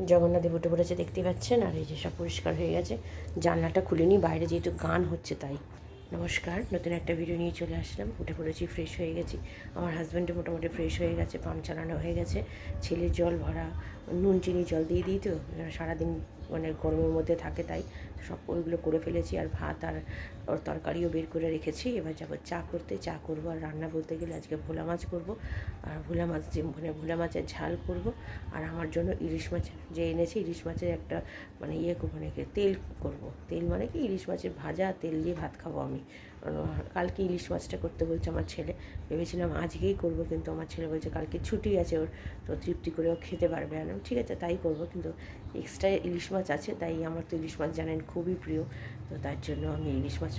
জগন্নাথদেব উঠে পড়েছে দেখতে পাচ্ছেন, আর এই যে সব পরিষ্কার হয়ে গেছে। জানলাটা খুলিনি, বাইরে যেহেতু গান হচ্ছে তাই। নমস্কার, নতুন একটা ভিডিও নিয়ে চলে আসলাম। উঠে পড়েছি, ফ্রেশ হয়ে গেছি। আমার হাজব্যান্ডও মোটামুটি ফ্রেশ হয়ে গেছে, পাম্প চালানো হয়ে গেছে। ছেলের জল ভরা, নুন চিনি জল দিয়ে দিই তো সারাদিন মানে গরমের মধ্যে থাকে, তাই সব ওইগুলো করে ফেলেছি। আর ভাত আর ওর তরকারিও বের করে রেখেছি। এবার যাবো চা করতে, চা করবো। আর রান্না বলতে গেলে আজকে ভোলা মাছ করবো, আর ভোলা মাছ যে মানে ভোলা মাছের ঝাল করব। আর আমার জন্য ইলিশ মাছ যে এনেছি, ইলিশ মাছের একটা মানে মানে তেল করব। তেল মানে কি, ইলিশ মাছের ভাজা, তেল দিয়ে ভাত খাবো আমি। কালকে ইলিশ মাছটা করতে বলছে আমার ছেলে। ভেবেছিলাম আজকেই করব, কিন্তু আমার ছেলে বলছে কালকে ছুটি আছে ওর, তো তৃপ্তি করে ও খেতে পারবে। আর ঠিক আছে তাই করব, কিন্তু এক্সট্রা ইলিশ মাছ আছে, তাই আমার তো ইলিশ মাছ জানেন খুবই প্রিয়। তো তার জন্য আমি ইলিশ মাছ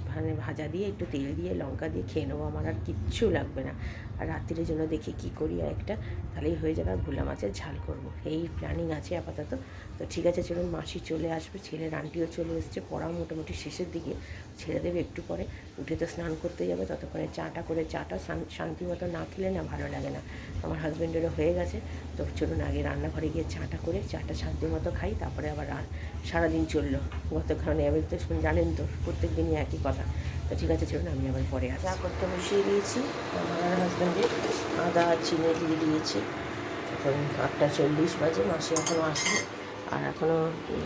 ভাজা দিয়ে একটু তেল দিয়ে লঙ্কা দিয়ে খেয়ে নেবো, আমার আর কিচ্ছু লাগবে না। আর রাত্রির জন্য দেখি কী করি, আর একটা তাহলেই হয়ে যাবে। আর ভোলা মাছের ঝাল করব, এই প্ল্যানিং আছে আপাতত। তো ঠিক আছে চলুন, মাসি চলে আসবে, ছেলের আন্টিও চলে এসছে, পড়াও মোটামুটি শেষের দিকে, ছেড়ে দেবে একটু পরে। উঠে তো স্নান করতে যাবে, ততক্ষণে চাটা করে, চাটা শান্তি মতো না খেলে না ভালো লাগে না। আমার হাজব্যান্ডেরও হয়ে গেছে, তো চলুন আগে রান্নাঘরে গিয়ে চাটা করে, চাটা শান্তি মতো খাই, তারপরে আবার সারাদিন চললো। গত কারণে আমি তো জানেন তো প্রত্যেক দিনই একই কথা। তো ঠিক আছে চলুন, আমি আবার পরে চা করতে বসিয়ে দিয়েছি। আমার হাজব্যান্ডের আদা আর চিনি দিয়ে দিয়েছি। এখন 8:40 বাজে, মাসি এখনও আসেনি। আর এখনও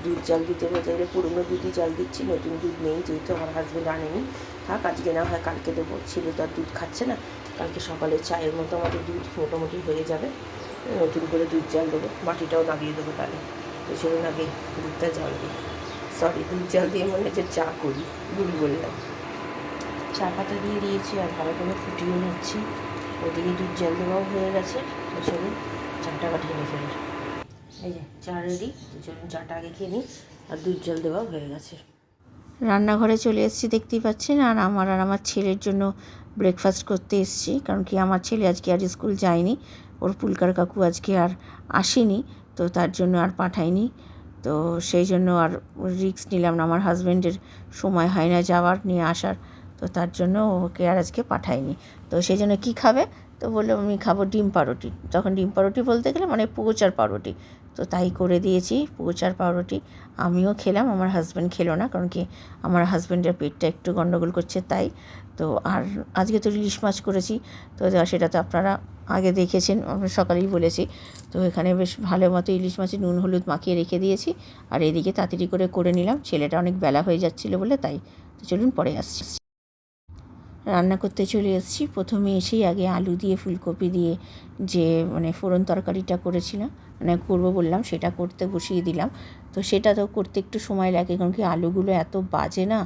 দুধ জাল দিতে বলতে গেলে পুরনো দুধই জাল দিচ্ছি, নতুন দুধ নেই, যেহেতু আমার হাজব্যান্ড আনেনি। থাক, আজকে না হয় কালকে দেবো, ছেলে তো আর দুধ খাচ্ছে না। কালকে সকালে চায়ের মতো আমাদের দুধ মোটামুটি হয়ে যাবে, নতুন করে দুধ জাল দেবো, মাটিটাও নামিয়ে দেবো তাহলে। তো চলুন আগে দুধটা জাল দিই, দুধ জাল দিয়ে মনে হচ্ছে চা করি, ভুল বললাম। চা পাতা দিয়ে দিয়েছি আর ভালো করে ফুটিয়ে নিচ্ছি। ওদিকে দুধ জাল দেওয়াও হয়ে গেছে। তো চলুন চাটা ঢেলে ফেলি। এই যে চা রেডি, চলুন চাটা আগে খেয়ে নিই। আর দুধ জল দেওয়াও হয়ে গেছে। রান্নাঘরে চলে এসেছি দেখতেই পাচ্ছেন। আর আমার ছেলের জন্য ব্রেকফাস্ট করতে এসেছি, কারণ কি আমার ছেলে আজকে আর স্কুল যায়নি, ওর পুলকার কাকু আজকে আর আসেনি, তো তার জন্য আর পাঠায়নি। তো সেই জন্য আর রিস্ক নিলাম না, আমার হাজব্যান্ডের সময় হয় না যাওয়ার নিয়ে আসার, তো তার জন্য ওকে আর আজকে পাঠায়নি। তো সেই জন্য কী খাবে, তো বললো আমি খাবো ডিম পাউরুটি। তখন ডিম পাউরুটি বলতে গেলে মানে পোচার পাউরুটি, তো তাই করে দিয়েছি পোচার পাউরুটি। আমিও খেলাম, আমার হাজব্যান্ড খেলো না, কারণ কি আমার হাজব্যান্ডের পেটটা একটু গন্ডগোল করছে তাই। তো আর আজকে তো ইলিশ মাছ করেছি, তো সেটা তো আপনারা আগে দেখেছেন, আমরা সকালেই বলেছি। তো এখানে বেশ ভালো মতো ইলিশ মাছে নুন হলুদ মাখিয়ে রেখে দিয়েছি। আর এদিকে তাড়াতাড়ি করে নিলাম, ছেলেটা অনেক বেলা হয়ে যাচ্ছিলো বলে তাই। তো চলুন পরে আসছি। রান্না করতে চলে এসেছি। প্রথমে এসেই আগে আলু দিয়ে ফুলকপি দিয়ে যে মানে ফোড়ন তরকারিটা করেছিলাম, মানে করবো বললাম, সেটা করতে বসিয়ে দিলাম। তো সেটা তো করতে একটু সময় লাগে, কারণ কি আলুগুলো এত বাজে না,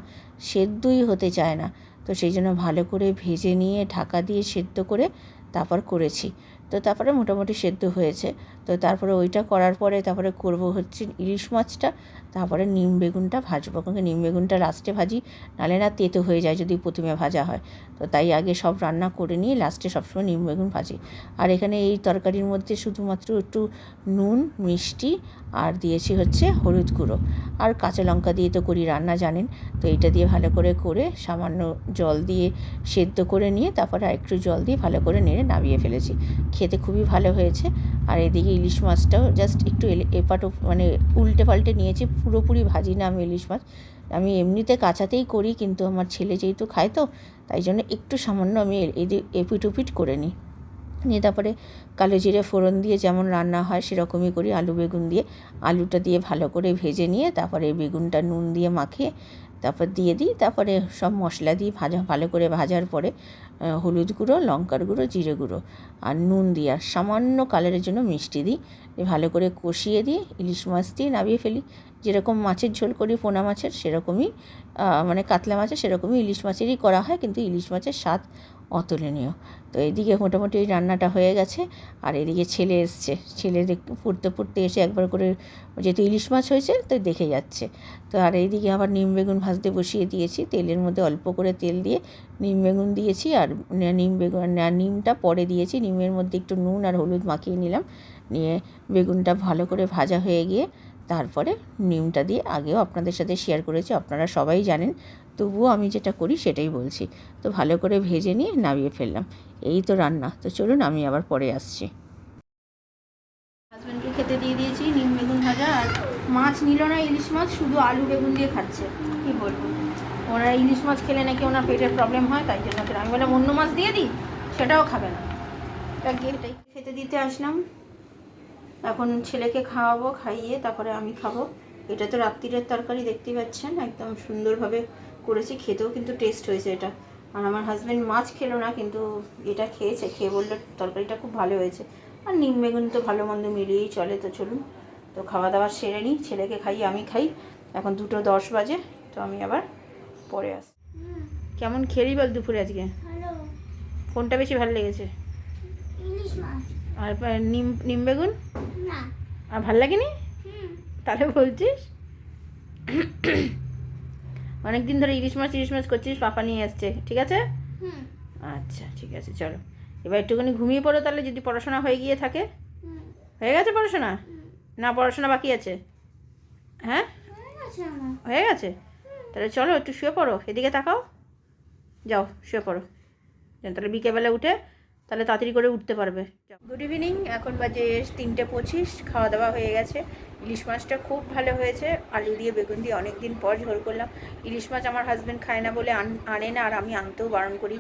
সেদ্ধই হতে চায় না। তো সেই জন্য ভালো করে ভেজে নিয়ে ঢাকা দিয়ে সেদ্ধ করে তারপর করেছি। তো তারপরে মোটামুটি সেদ্ধ হয়েছে। তো তারপরে ওইটা করার পরে তারপরে করব হচ্ছে ইলিশ মাছটা, তারপরে নিম বেগুনটা ভাজবো, কারণ নিম বেগুনটা লাস্টে ভাজি, নাহলে না তেতো হয়ে যায় যদি প্রথমে ভাজা হয়। তো তাই আগে সব রান্না করে নিয়ে লাস্টে সবসময় নিম বেগুন ভাজি। আর এখানে এই তরকারির মধ্যে শুধুমাত্র একটু নুন, মিষ্টি আর দিয়েছি হচ্ছে হলুদ গুঁড়ো, আর কাঁচা লঙ্কা দিয়ে তো করি রান্না জানেন। তো এইটা দিয়ে ভালো করে সামান্য জল দিয়ে সেদ্ধ করে নিয়ে তারপরে আরেকটু জল দিয়ে ভালো করে নেড়ে নামিয়ে ফেলেছি। খেতে খুবই ভালো হয়েছে। আর এদিকে ইলিশ মাছটাও জাস্ট একটু এপাটো মানে উল্টে পাল্টে নিয়েছি, পুরোপুরি ভাজি না আমি ইলিশ মাছ। আমি এমনিতে কাঁচাতেই করি, কিন্তু আমার ছেলে যেহেতু খায় তো তাই জন্য একটু সামান্য আমি এপিট ওপিট করে নিয়ে তারপরে কালো জিরে ফোড়ন দিয়ে যেমন রান্না হয় সেরকমই করি, আলু বেগুন দিয়ে। আলুটা দিয়ে ভালো করে ভেজে নিয়ে তারপরে বেগুনটা নুন দিয়ে মাখিয়ে তারপর দিয়ে দিই। তারপরে সব মশলা দিয়ে ভালো করে ভাজার পরে হলুদ গুঁড়ো, লঙ্কার গুঁড়ো, জিরে গুঁড়ো আর নুন দিই, আর সামান্য কালারের জন্য মিষ্টি দিই। ভালো করে কষিয়ে দিয়ে ইলিশ মাছ দিয়ে নামিয়ে ফেলি। যেরকম মাছের ঝোল করি পোনা মাছের, সেরকমই মানে কাতলা মাছের সেরকমই ইলিশ মাছেরই করা হয়, কিন্তু ইলিশ মাছের স্বাদ অতুলনীয়। তো এদিকে মোটামুটি এই রান্নাটা হয়ে গেছে। আর এদিকে ছেলে এসছে, ছেলে পড়তে এসে একবার করে, যেহেতু ইলিশ মাছ হয়েছে তো দেখে যাচ্ছে। তো আর এইদিকে আবার নিম বেগুন ভাজতে বসিয়ে দিয়েছি, তেলের মধ্যে অল্প করে তেল দিয়ে নিম বেগুন দিয়েছি। আর নিমটা পরে দিয়েছি, নিমের মধ্যে একটু নুন আর হলুদ মাখিয়ে নিলাম, নিয়ে বেগুনটা ভালো করে ভাজা হয়ে গিয়ে তারপরে নিমটা দিয়ে, আগেও আপনাদের সাথে শেয়ার করেছি, আপনারা সবাই জানেন, তবুও আমি যেটা করি সেটাই বলছি। তো ভালো করে ভেজে নিয়ে নামিয়ে ফেললাম। এই তো রান্না। তো চলুন আমি আবার পরে আসছি। হাজব্যান্ডকে খেতে দিয়ে দিয়েছি নিম বেগুন ভাজা আর মাছ নিল না, ইলিশ মাছ শুধু আলু বেগুন দিয়ে খাচ্ছে। কি বলবো, ওনার ইলিশ মাছ খেলে নাকি ওনার পেটের প্রবলেম হয়, তাই জন্য খেলে। আমি বললাম অন্য মাছ দিয়ে দিই, সেটাও খাবে না। এটাই খেতে দিতে আসলাম। এখন ছেলেকে খাওয়াবো, খাইয়ে তারপরে আমি খাবো। এটা তো রাত্রিরের তরকারি, দেখতেই পাচ্ছেন একদম সুন্দরভাবে করেছি, খেতেও কিন্তু টেস্ট হয়েছে এটা। আর আমার হাজব্যান্ড মাছ খেলো না, কিন্তু এটা খেয়েছে, খেয়ে বললো তরকারিটা খুব ভালো হয়েছে। আর নিম বেগুন তো ভালো মন্দ মিলিয়েই চলে। তো চলুন, তো খাওয়া দাওয়া সেরে নিই, ছেলেকে খাইয়ে আমি খাই। এখন 2:10 বাজে, তো আমি আবার পরে আসি। কেমন খেলি বল দুপুরে আজকে? কোনটা বেশি ভালো লেগেছে? ইলিশ মাছ। আর নিম বেগুন? না। আর ভাল লাগেনি? তাহলে বলছিস? অনেকদিন ধরে ইলিশ মাছ করছিস, পাপা নিয়ে আসছে, ঠিক আছে? আচ্ছা ঠিক আছে, চলো এবার একটুখানি ঘুমিয়ে পড়ো তাহলে, যদি পড়াশোনা হয়ে গিয়ে থাকে। হয়ে গেছে পড়াশোনা? না পড়াশোনা বাকি আছে? হ্যাঁ হয়ে গেছে। তাহলে চলো একটু শুয়ে পড়ো, এদিকে তাকাও, যাও শুয়ে পড়ো, তাহলে বিকেলবেলা উঠে তাহলে তাড়াতাড়ি করে উঠতে পারবে। গুড ইভিনিং, এখন বাজে 3:25। খাওয়া দাওয়া হয়ে গেছে। ইলিশ মাছটা খুব ভালো হয়েছে, আলু দিয়ে বেগুন দিয়ে অনেক দিন পর ঝোল করলাম। ইলিশ মাছ আমার হাজব্যান্ড খায় না বলে আনে না, আর আমি আনতেও বারণ করি,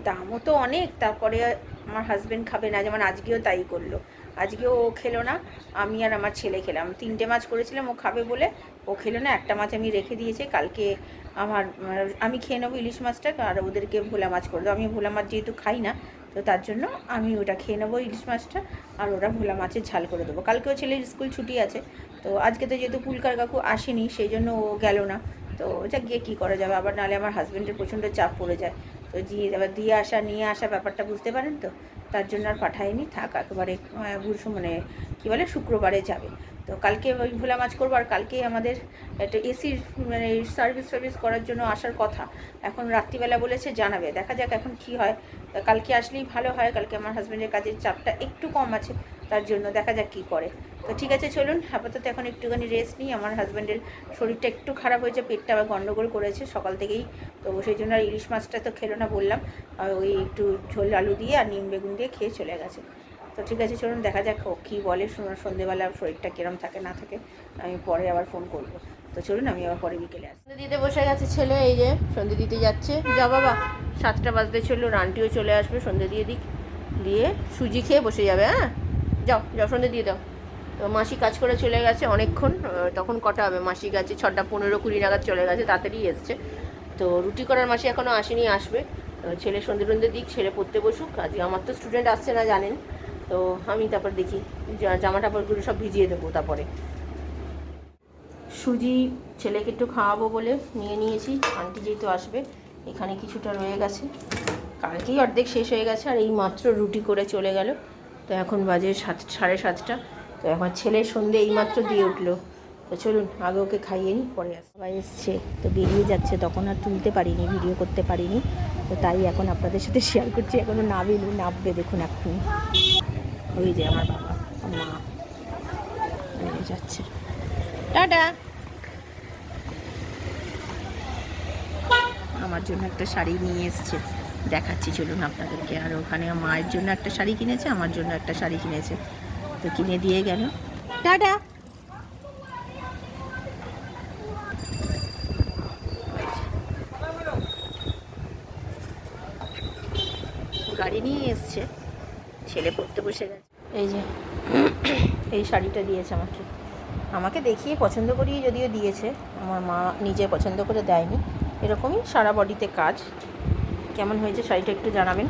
দামও তো অনেক। তারপরে আমার হাজব্যান্ড খাবে না, যেমন আজকেও তাই করলো। আজকেও ও খেলো না, আমি আর আমার ছেলে খেলাম। 3টে মাছ করেছিলাম, ও খাবে বলে ও খেলো না। একটা মাছ আমি রেখে দিয়েছি, কালকে আমি খেয়ে নেবো ইলিশ মাছটা, আর ওদেরকে ভোলা মাছ করে দেবো। আমি ভোলা মাছ যেহেতু খাই না, তো তার জন্য আমি ওটা খেয়ে নেবো ইলিশ মাছটা, আর ওরা ভোলা মাছের ঝাল করে দেবো। কালকেও ছেলের স্কুল ছুটি আছে, তো আজকে তো যেহেতু পুলকার কাকু আসেনি, সেই জন্য ও গেল না। তো যা গিয়ে কী করা যাবে, আবার নাহলে আমার হাজব্যান্ডের প্রচণ্ড চাপ পড়ে যায়। তো আবার দিয়ে আসা নিয়ে আসা ব্যাপারটা বুঝতে পারেন তো, তার জন্য আর পাঠাইনি। থাক একেবারে মানে কী বলে শুক্রবারে যাবে। তো কালকে ওই ভোলা মাছ করবো। আর কালকে আমাদের একটা এসির মানে সার্ভিস করার জন্য আসার কথা, এখন রাত্রিবেলা বলেছে জানাবে, দেখা যাক এখন কী হয়। কালকে আসলেই ভালো হয়, কালকে আমার হাজব্যান্ডের কাজের চাপটা একটু কম আছে, তার জন্য দেখা যাক কী করে। তো ঠিক আছে চলুন, আপাতত এখন একটুখানি রেস্ট নিই। আমার হাজব্যান্ডের শরীরটা একটু খারাপ হয়েছে, পেটটা আবার গন্ডগোল করেছে সকাল থেকেই, তো সেই জন্য আর ইলিশ মাছটা তো খেলো না বললাম, আর ওই একটু ঝোল আলু দিয়ে আর নিম বেগুন দিয়ে খেয়ে চলে গেছে। তো ঠিক আছে চলুন, দেখা যাক ও কী বলে, সন্ধ্যেবেলা শরীরটা কীরম থাকে না থাকে, আমি পরে আবার ফোন করবো। তো চলুন, আমি আবার পরে বিকেলে আসি। সন্ধ্যে দিতে বসে গেছে ছেলে, এই যে সন্ধ্যে দিতে যাচ্ছে। যা বাবা, 7টা বাজতে চললো, আন্টিও চলে আসবে, সন্ধ্যে দিয়ে দিক, দিয়ে সুজি খেয়ে বসে যাবে। হ্যাঁ যাও যাও, সন্ধ্যে দিয়ে দাও। তো মাসি কাজ করে চলে গেছে অনেকক্ষণ, তখন কটা হবে, মাসি গেছে 6টা 15-20 নাগাদ চলে গেছে, তাড়াতাড়ি এসছে। তো রুটি করার মাসি এখনও আসেনি, আসবে। ছেলে সন্ধ্যে দিক, ছেলে পড়তে বসুক। আজকে আমার তো স্টুডেন্ট আসছে না জানেন, তো আমি তারপর দেখি জামা টাপড়গুলো সব ভিজিয়ে দেবো। তারপরে সুজি ছেলেকে একটু খাওয়াবো বলে নিয়ে নিয়েছি, আন্টি যেহেতু আসবে। এখানে কিছুটা রয়ে গেছে, কালকেই অর্ধেক শেষ হয়ে গেছে, আর এই মাত্র রুটি করে চলে গেল। তো এখন বাজে 7:30। তো এখন ছেলের সন্ধে এইমাত্র দিয়ে উঠলো। তো চলুন আগে ওকে খাইয়ে নিই, পরে সবাই এসছে, তো বেরিয়ে যাচ্ছে, তখন আর তুলতে পারিনি, ভিডিও করতে পারিনি। তো তাই এখন আপনাদের সাথে শেয়ার করছি। এখনও নামবে, দেখুন এক্ষুনি। ওই যে আমার বাবা মা বেরিয়ে যাচ্ছে, টাটা। আমার জন্য একটা শাড়ি নিয়ে এসছে, দেখাচ্ছি চলুন আপনাদেরকে। আর ওখানে মায়ের জন্য একটা শাড়ি কিনেছে, আমার জন্য একটা শাড়ি কিনেছে, তো কিনে দিয়ে গেল। টাটা। গাড়ি নিয়ে এসছে, ছেলে পড়তে বসে গেছে। এই যে এই শাড়িটা দিয়েছে আমাকে দেখিয়ে পছন্দ করিয়ে যদিও দিয়েছে, আমার মা নিজে পছন্দ করে দেয়নি। এরকমই সারা বডিতে কাজ। কেমন হয়েছে শাড়িটা একটু জানাবেন।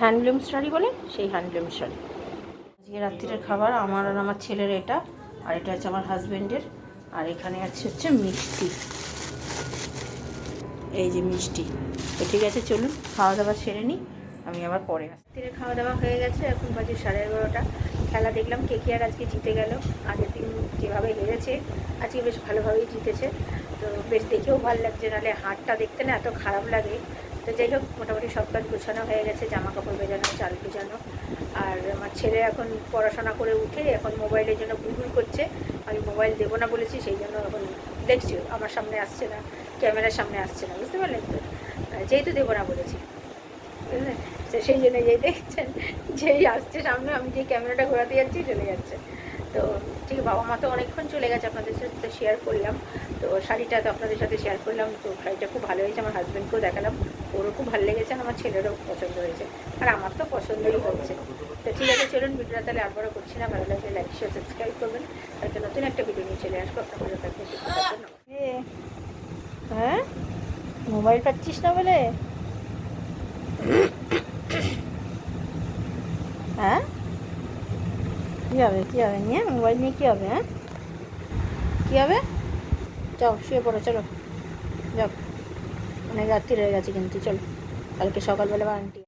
হ্যান্ডলুম শাড়ি বলে, সেই হ্যান্ডলুম শাড়ি। আজকে রাত্রির খাবার আমার আর আমার ছেলের এটা, আর এটা হচ্ছে আমার হাজব্যান্ডের। আর এখানে হচ্ছে মিষ্টি, এই যে মিষ্টি। তো ঠিক আছে চলুন খাওয়া দাওয়া সেরে নিই, আমি আবার পরে আসি। রাত্রির খাওয়া দাওয়া হয়ে গেছে, এখন বাজে 11:30। খেলা দেখলাম, KKR আজকে জিতে গেল। আগের দিন যেভাবে হেরেছে, আজকে বেশ ভালোভাবেই জিতেছে, তো বেশ দেখেও ভালো লাগছে। নাহলে হাটটা দেখতে না এত খারাপ লাগে। তো যাই হোক, মোটামুটি সব কাজ গোছানো হয়ে গেছে, জামা কাপড় ভেজানো, চাল ভেজানো। আর আমার ছেলে এখন পড়াশোনা করে উঠে এখন মোবাইলের জন্য গুগল করছে। আমি মোবাইল দেবো না বলেছি, সেই জন্য এখন দেখছি আমার সামনে আসছে না, ক্যামেরার সামনে আসছে না, বুঝতে পারলেন তো, যেহেতু দেবো না বলেছি। বুঝলেন? তো সেই জন্য যেই দেখছেন যেই আসছে সামনে, আমি যে ক্যামেরাটা ঘোরাতে যাচ্ছি চলে যাচ্ছে। তো ঠিক বাবা মা তো অনেকক্ষণ চলে গেছে, আপনাদের সাথে শেয়ার করলাম। তো শাড়িটা তো আপনাদের সাথে শেয়ার করলাম। তো শাড়িটা খুব ভালো হয়েছে, আমার হাজব্যান্ডকেও দেখালাম, ওরও খুব ভালো লেগেছে, আর আমার ছেলেরও পছন্দ হয়েছে, আর আমার তো পছন্দই হচ্ছে। তো ঠিক আছে, চলুন ভিডিওটা তাহলে আর বড় করছি না। ভালো লাগলে লাইক শেয়ার সাবস্ক্রাইব করবেন। হয়তো নতুন একটা ভিডিও নিয়ে চলে আসবো। আপনার ভালো থাকবেন, সুস্থ থাকবেন। হ্যাঁ, মোবাইল পাচ্ছিস না বলে? হ্যাঁ, কী হবে নিয়ে মোবাইল নিয়ে কী হবে? হ্যাঁ, কী হবে? যাও শুয়ে পড়ো, চলো যাও, অনেক রাত্রি হয়ে গেছে কিন্তু, চলো কালকে সকালবেলা আন্টি